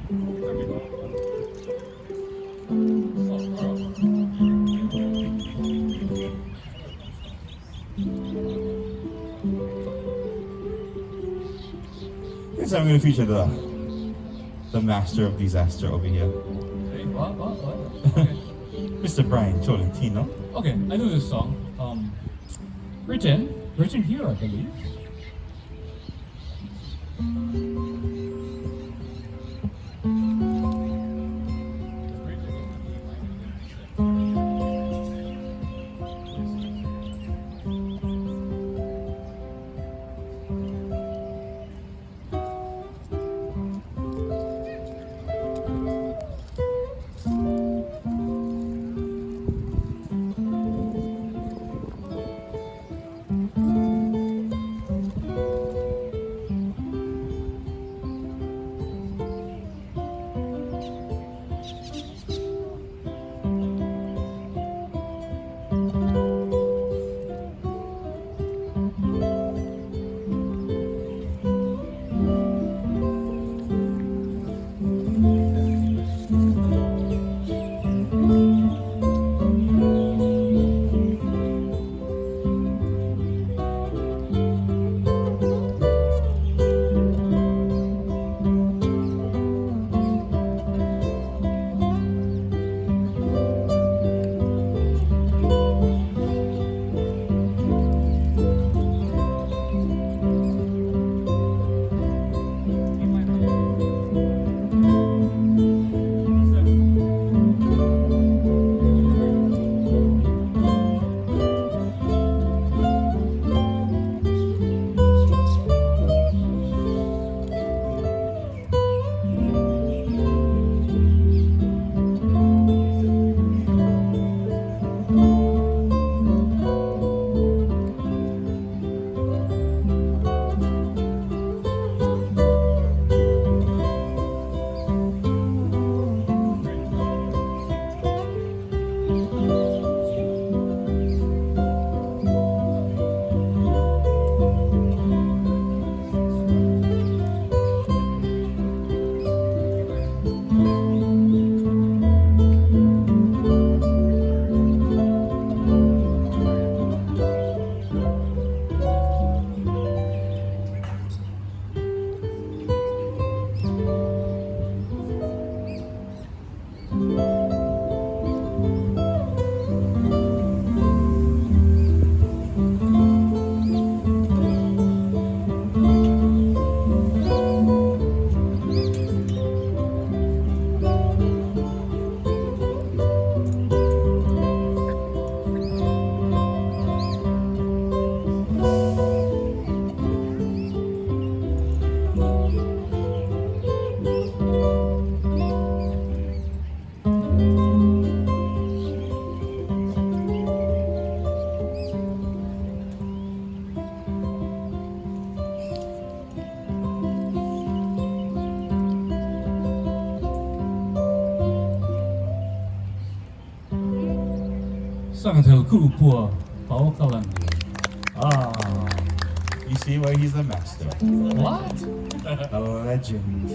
Yes, I'm going to feature the master of disaster over here, Hey, what? Okay. Mr. Bryan Tolentino. Okay, I know this song. Written here, I believe. Sangatel Kuʻu Pua, Paoakalani. Ah, You see why he's the master? what? A legend.